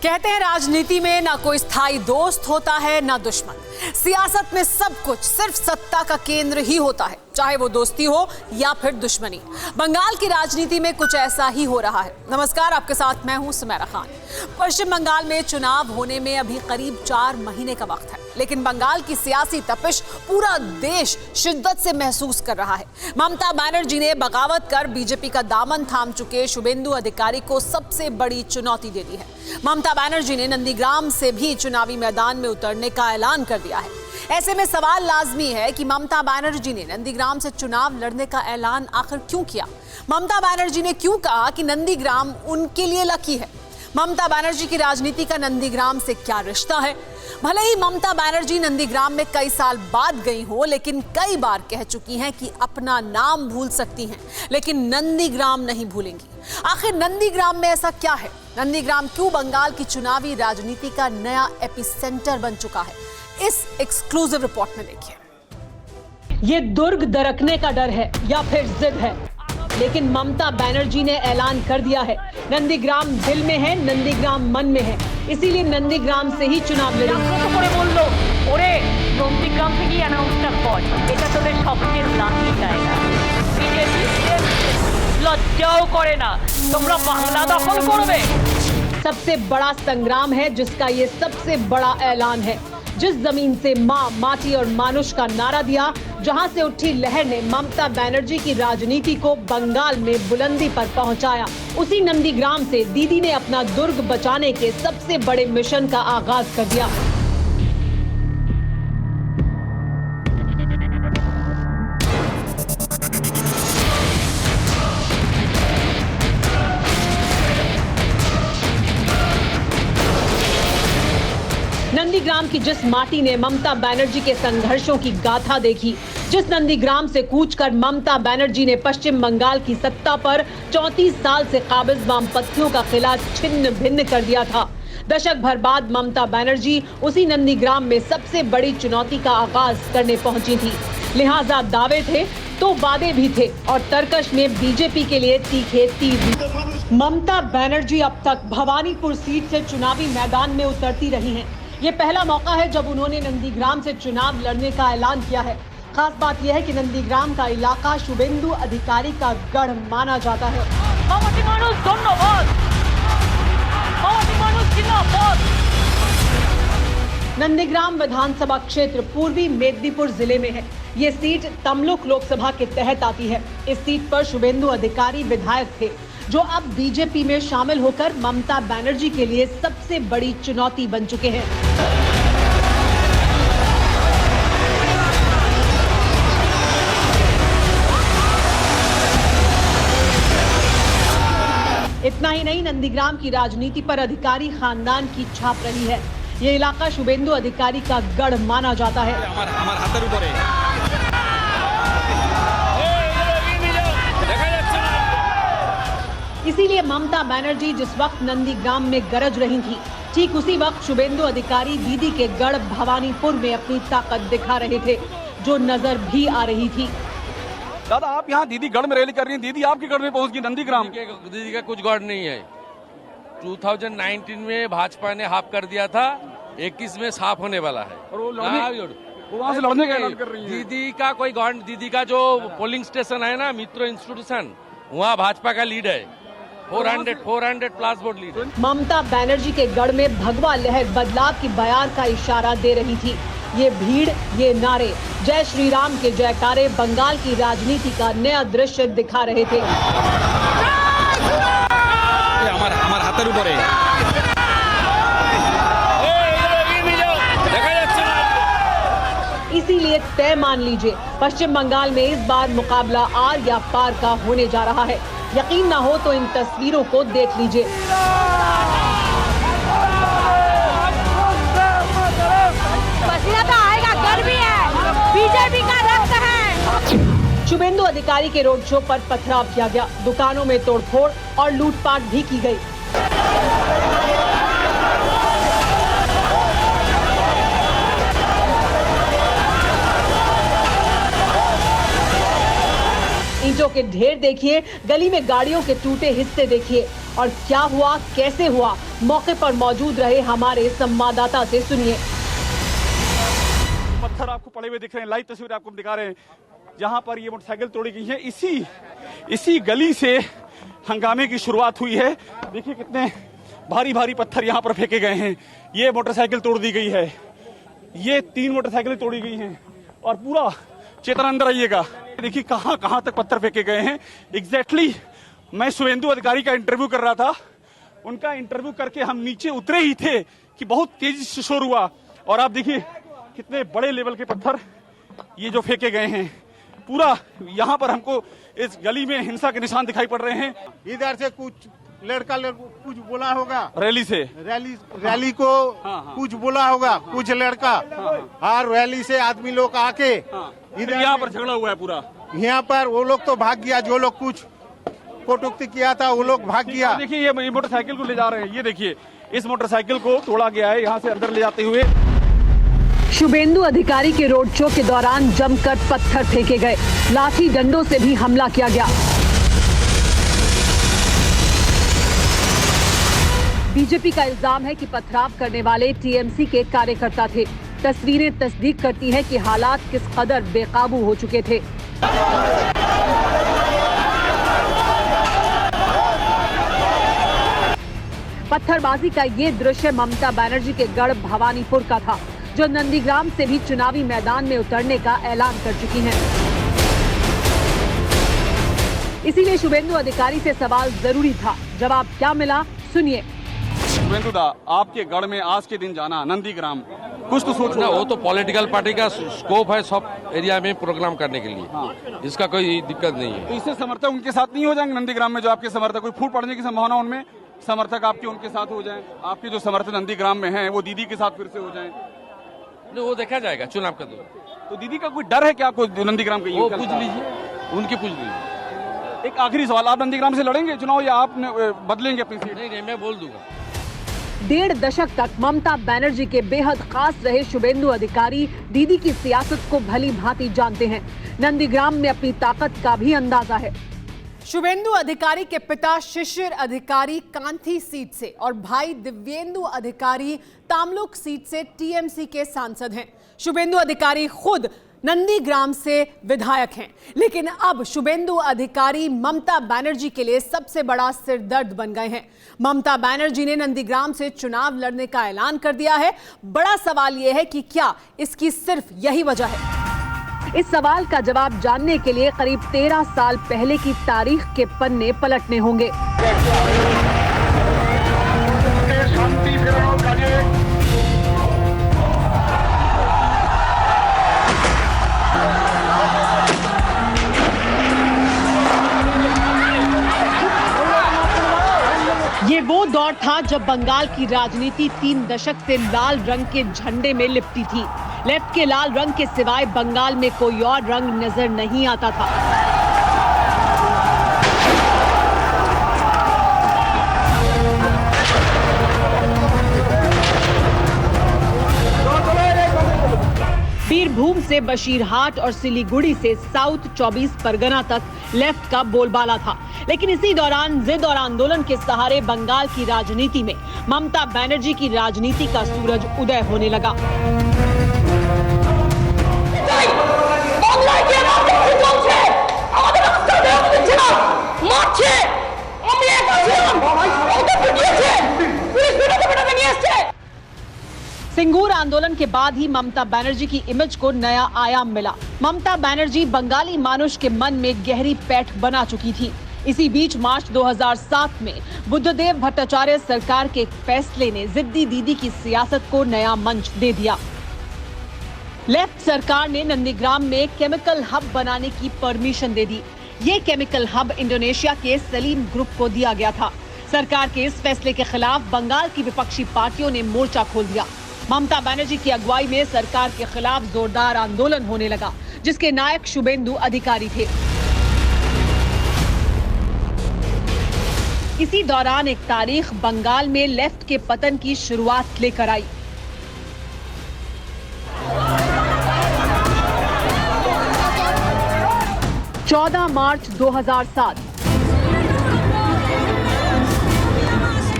कहते हैं राजनीति में ना कोई स्थायी दोस्त होता है ना दुश्मन। सियासत में सब कुछ सिर्फ सत्ता का केंद्र ही होता है, चाहे वो दोस्ती हो या फिर दुश्मनी। बंगाल की राजनीति में कुछ ऐसा ही हो रहा है। नमस्कार, आपके साथ मैं हूं सुमेरा खान। पश्चिम बंगाल में चुनाव होने में अभी करीब 4 महीने का वक्त है, लेकिन बंगाल की सियासी तपिश पूरा देश शिद्दत से महसूस कर रहा है। ममता बनर्जी ने बगावत कर बीजेपी का दामन थाम चुके शुभेंदु अधिकारी को सबसे बड़ी चुनौती दे दी है। ममता बनर्जी ने नंदीग्राम से भी चुनावी मैदान में उतरने का ऐलान कर दिया है। ऐसे में सवाल लाजमी है कि ममता बनर्जी ने नंदीग्राम से चुनाव लड़ने का ऐलान आखिर क्यों किया? ममता बनर्जी ने क्यों कहा कि नंदीग्राम उनके लिए लकी है? ममता बनर्जी की राजनीति का नंदीग्राम से क्या रिश्ता है? भले ही ममता बनर्जी नंदीग्राम में कई साल बाद गई हो, लेकिन कई बार कह चुकी हैं कि अपना नाम भूल सकती हैं, लेकिन नंदीग्राम नहीं भूलेंगी। आखिर नंदीग्राम में ऐसा क्या है? नंदीग्राम क्यों बंगाल की चुनावी राजनीति का नया एपिसेंटर बन चुका है? इस एक्सक्लूसिव रिपोर्ट में देखिए। ये दुर्ग दरकने का डर है या फिर जिद है, लेकिन ममता बनर्जी ने ऐलान कर दिया है, नंदीग्राम दिल में है, नंदीग्राम मन में है, इसीलिए नंदीग्राम से ही चुनाव लड़ेंगे। নন্দীগ্রাম থেকে অ্যানাউন্সটার পর এটা তোদের সবচেয়ে লাকি জায়গা। বিজেপি লজ্জাও করে না, তোমরা বাংলা দখল করবে। सबसे बड़ा संग्राम है जिसका ये सबसे बड़ा ऐलान है। जिस जमीन से माँ, माटी और मानुष का नारा दिया, जहां से उठी लहर ने ममता बनर्जी की राजनीति को बंगाल में बुलंदी पर पहुंचाया, उसी नंदीग्राम से दीदी ने अपना दुर्ग बचाने के सबसे बड़े मिशन का आगाज कर दिया। नंदीग्राम की जिस माटी ने ममता बनर्जी के संघर्षों की गाथा देखी, जिस नंदीग्राम से कूचकर ममता बनर्जी ने पश्चिम बंगाल की सत्ता पर 34 साल से काबिज वामपंथियों का किला छिन्न भिन्न कर दिया था, दशक भर बाद ममता बनर्जी उसी नंदीग्राम में सबसे बड़ी चुनौती का आगाज करने पहुंची थी। लिहाजा दावे थे तो वादे भी थे और तरकश में बीजेपी के लिए तीखे तीर भी। ममता बनर्जी अब तक भवानीपुर सीट से चुनावी मैदान में उतरती रही हैं। ये पहला मौका है जब उन्होंने नंदीग्राम से चुनाव लड़ने का ऐलान किया है। खास बात यह है कि नंदीग्राम का इलाका शुभेंदु अधिकारी का गढ़ माना जाता है। नंदीग्राम विधानसभा क्षेत्र पूर्वी मेदिनीपुर जिले में है। ये सीट तमलुक लोकसभा के तहत आती है। इस सीट पर शुभेंदु अधिकारी विधायक थे, जो अब बीजेपी में शामिल होकर ममता बनर्जी के लिए सबसे बड़ी चुनौती बन चुके हैं। इतना ही नहीं, नंदीग्राम की राजनीति पर अधिकारी खानदान की छाप रही है। ये इलाका शुभेंदु अधिकारी का गढ़ माना जाता है। इसीलिए ममता बनर्जी जिस वक्त नंदीग्राम में गरज रही थी, ठीक उसी वक्त शुभेंदु अधिकारी दीदी के गढ़ भवानीपुर में अपनी ताकत दिखा रहे थे, जो नजर भी आ रही थी। दादा, आप यहाँ दीदी गढ़ में रैली कर रही हैं, दीदी आपके गढ़ में पहुंच गई नंदीग्राम। दीदी का कुछ गढ़ नहीं है। 2019 में भाजपा ने हाफ कर दिया था, 21 में साफ होने वाला है। और वो वहाँ से लड़ने का ऐलान कर रही है। दीदी का कोई गढ़, दीदी का जो पोलिंग स्टेशन है ना, मित्रो इंस्टीट्यूशन, वहाँ भाजपा का लीड है। 400 plus vote lead. Mamata Banerjee के गढ़ में भगवा लहर बदलाव की बयार का इशारा दे रही थी। ये भीड़, ये नारे, जय श्री राम के जयकारे बंगाल की राजनीति का नया दृश्य दिखा रहे थे। हमारे हाथेर ऊपर है। इसीलिए तय मान लीजिए, पश्चिम बंगाल में इस बार मुकाबला आर या पार का होने जा रहा है। यकीन ना हो तो इन तस्वीरों को देख लीजिए। पसीना तो आएगा, गर्मी है, बीजेपी का रक्त है। शुभेंदु अधिकारी के रोड शो पर पथराव किया गया, दुकानों में तोड़फोड़ और लूटपाट भी की गई। ईंटों के ढेर देखिए, गली में गाड़ियों के टूटे हिस्से देखिए। और क्या हुआ, कैसे हुआ, मौके पर मौजूद रहे हमारे संवाददाता से सुनिए। पत्थर आपको पड़े हुए दिख रहे हैं, लाइव तस्वीर आपको दिखा रहे हैं। जहां पर ये मोटरसाइकिल तोड़ी गई है, इसी गली से हंगामे की शुरुआत हुई है। देखिए कितने भारी भारी पत्थर यहाँ पर फेंके गए हैं। ये मोटरसाइकिल तोड़ दी गई है, ये 3 मोटरसाइकिलें तोड़ी गई हैं और पूरा चेतना अंदर आइएगा। देखिए कहां कहां तक पत्थर फेंके गए हैं। एग्जैक्टली मैं शुभेंदु अधिकारी का इंटरव्यू कर रहा था, उनका इंटरव्यू करके हम नीचे उतरे ही थे कि बहुत तेजी से शोर हुआ और आप देखिए कितने बड़े लेवल के पत्थर ये जो फेंके गए हैं। पूरा यहाँ पर हमको इस गली में हिंसा के निशान दिखाई पड़ रहे हैं। इधर से कुछ लड़का कुछ बोला होगा, रैली से रैली को कुछ बोला होगा कुछ लड़का, और रैली से आदमी लोग आके इधर यहाँ पर झगड़ा हुआ है पूरा। यहाँ पर वो लोग तो भाग गया, जो लोग कुछ कटुक्ति किया था वो लोग भाग गया। देखिए ये मोटरसाइकिल को ले जा रहे हैं, ये देखिए इस मोटरसाइकिल को तोड़ा गया है यहाँ से अंदर ले जाते हुए। शुभेंदु अधिकारी के रोड शो के दौरान जमकर पत्थर फेंके गए, लाठी डंडों से भी हमला किया गया। बीजेपी का इल्जाम है कि पथराव करने वाले टीएमसी के कार्यकर्ता थे। तस्वीरें तस्दीक करती हैं कि हालात किस कदर बेकाबू हो चुके थे। पत्थरबाजी का ये दृश्य ममता बनर्जी के गढ़ भवानीपुर का था, जो नंदीग्राम से भी चुनावी मैदान में उतरने का ऐलान कर चुकी हैं। इसीलिए शुभेंदु अधिकारी से सवाल जरूरी था। जवाब क्या मिला, सुनिए। शुभेंदु दा, आपके गढ़ में आज के दिन जाना नंदीग्राम, कुछ तो सोच ना, वो तो पॉलिटिकल पार्टी का स्कोप है सब एरिया में प्रोग्राम करने के लिए, इसका कोई दिक्कत नहीं है। तो इससे समर्थक उनके साथ नहीं हो जाएंगे नंदीग्राम में? जो आपके समर्थक, कोई फूट पड़ने की संभावना उनमें, समर्थक आपके उनके साथ हो जाएं? आपके जो समर्थक नंदीग्राम में हैं वो दीदी के साथ फिर से हो जाएं? वो देखा जाएगा चुनाव का। तो दीदी का कोई डर है क्या आपको नंदीग्राम का? वो पूछ लीजिए, उनकी पूछ लीजिए। एक आखिरी सवाल, आप नंदीग्राम से लड़ेंगे चुनाव या आप बदलेंगे अपनी सीट? नहीं, मैं बोल दूंगा। 1.5 दशक तक ममता बनर्जी के बेहद खास रहे शुभेंदु अधिकारी दीदी की सियासत को भली भांति जानते हैं। नंदीग्राम में अपनी ताकत का भी अंदाजा है। शुभेंदु अधिकारी के पिता शिशिर अधिकारी कांथी सीट से और भाई दिव्येंदु अधिकारी तामलुक सीट से टीएमसी के सांसद हैं। शुभेंदु अधिकारी खुद नंदीग्राम से विधायक हैं, लेकिन अब शुभेंदु अधिकारी ममता बनर्जी के लिए सबसे बड़ा सिरदर्द बन गए हैं। ममता बनर्जी ने नंदीग्राम से चुनाव लड़ने का ऐलान कर दिया है। बड़ा सवाल यह है कि क्या इसकी सिर्फ यही वजह है? इस सवाल का जवाब जानने के लिए करीब 13 साल पहले की तारीख के पन्ने पलटने होंगे। ये वो दौर था जब बंगाल की राजनीति 3 दशक से लाल रंग के झंडे में लिपटी थी। लेफ्ट के लाल रंग के सिवाय बंगाल में कोई और रंग नजर नहीं आता था। बीरभूम से बशीरहाट और सिलीगुड़ी से साउथ 24 परगना तक लेफ्ट का बोलबाला था। लेकिन इसी दौरान जिद और आंदोलन के सहारे बंगाल की राजनीति में ममता बनर्जी की राजनीति का सूरज उदय होने लगा। सिंगूर आंदोलन के बाद ही ममता बनर्जी की इमेज को नया आयाम मिला। ममता बनर्जी बंगाली मानुष के मन में गहरी पैठ बना चुकी थी। इसी बीच मार्च 2007 में बुद्धदेव भट्टाचार्य सरकार के फैसले ने जिद्दी दीदी की सियासत को नया मंच दे दिया। लेफ्ट सरकार ने नंदीग्राम में केमिकल हब बनाने की परमिशन दे दी। ये केमिकल हब इंडोनेशिया के सलीम ग्रुप को दिया गया था। सरकार के इस फैसले के खिलाफ बंगाल की विपक्षी पार्टियों ने मोर्चा खोल दिया। ममता बनर्जी की अगुवाई में सरकार के खिलाफ जोरदार आंदोलन होने लगा, जिसके नायक शुभेंदु अधिकारी थे। इसी दौरान एक तारीख बंगाल में लेफ्ट के पतन की शुरुआत लेकर आई। मार्च 2007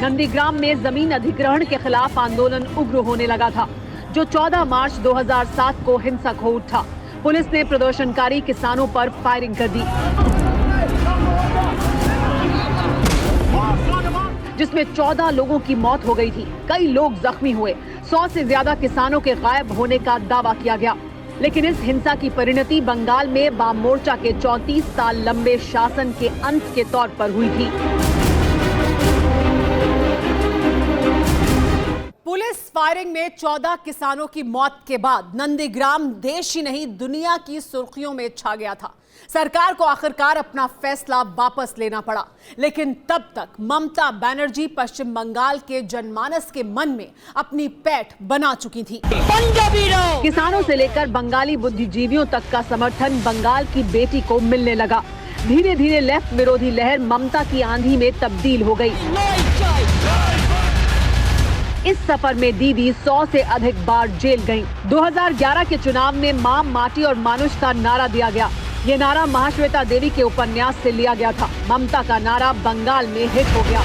नंदीग्राम में जमीन अधिग्रहण के खिलाफ आंदोलन उग्र होने लगा था, जो 14 मार्च 2007 को हिंसक हो उठा। पुलिस ने प्रदर्शनकारी किसानों पर फायरिंग कर दी, जिसमें 14 लोगों की मौत हो गई थी। कई लोग जख्मी हुए। 100 से ज्यादा किसानों के गायब होने का दावा किया गया। लेकिन इस हिंसा की परिणति बंगाल में वाम मोर्चा के 34 साल लंबे शासन के अंत के तौर पर हुई थी। पुलिस फायरिंग में 14 किसानों की मौत के बाद नंदीग्राम देश ही नहीं दुनिया की सुर्खियों में छा गया था। सरकार को आखिरकार अपना फैसला वापस लेना पड़ा, लेकिन तब तक ममता बनर्जी पश्चिम बंगाल के जनमानस के मन में अपनी पैठ बना चुकी थी। किसानों से लेकर बंगाली बुद्धिजीवियों तक का समर्थन बंगाल की बेटी को मिलने लगा। धीरे धीरे लेफ्ट विरोधी लहर ममता की आंधी में तब्दील हो गई। इस सफर में दीदी 100 से अधिक बार जेल गईं। 2011 के चुनाव में मां, माटी और मानुष का नारा दिया गया। ये नारा महाश्वेता देवी के उपन्यास से लिया गया था। ममता का नारा बंगाल में हिट हो गया।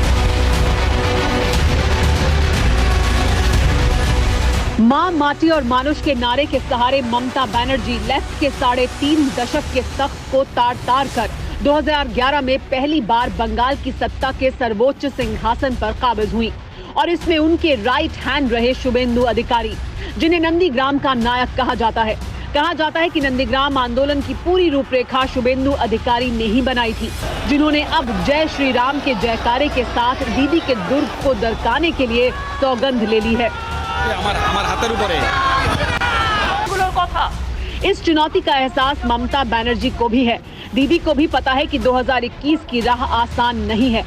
मां, माटी और मानुष के नारे के सहारे ममता बनर्जी लेफ्ट के 3.5 दशक के सख्त को तार तार कर 2011 में पहली बार बंगाल की सत्ता के सर्वोच्च सिंहासन पर काबिज हुई। और इसमें उनके राइट हैंड रहे शुभेंदु अधिकारी, जिन्हें नंदीग्राम का नायक कहा जाता है। कहा जाता है कि नंदीग्राम आंदोलन की पूरी रूपरेखा शुभेंदु अधिकारी ने ही बनाई थी, जिन्होंने अब जय श्री राम के जयकारे के साथ दीदी के दुर्ग को दरकाने के लिए सौगंध ले ली है। इस चुनौती का एहसास ममता बनर्जी को भी है। दीदी को भी पता है कि 2021 की राह आसान नहीं है।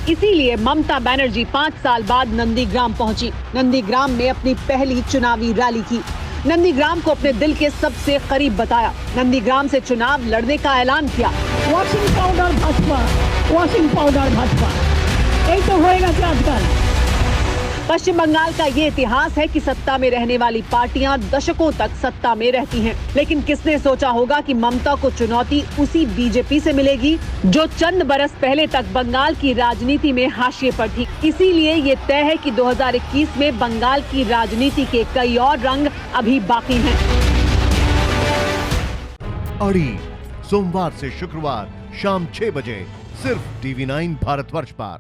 इसीलिए ममता बनर्जी 5 साल बाद नंदीग्राम पहुंची। नंदीग्राम में अपनी पहली चुनावी रैली की। नंदीग्राम को अपने दिल के सबसे करीब बताया। नंदीग्राम से चुनाव लड़ने का ऐलान किया। वॉशिंग पाउडर भाजपा यही तो होएगा आजकल। पश्चिम बंगाल का ये इतिहास है कि सत्ता में रहने वाली पार्टियां दशकों तक सत्ता में रहती हैं। लेकिन किसने सोचा होगा कि ममता को चुनौती उसी बीजेपी से मिलेगी, जो चंद बरस पहले तक बंगाल की राजनीति में हाशिए पर थी। इसीलिए ये तय है कि 2021 में बंगाल की राजनीति के कई और रंग अभी बाकी हैं। अड़ी सोमवार से शुक्रवार शाम 6 बजे सिर्फ TV9 भारतवर्ष पर।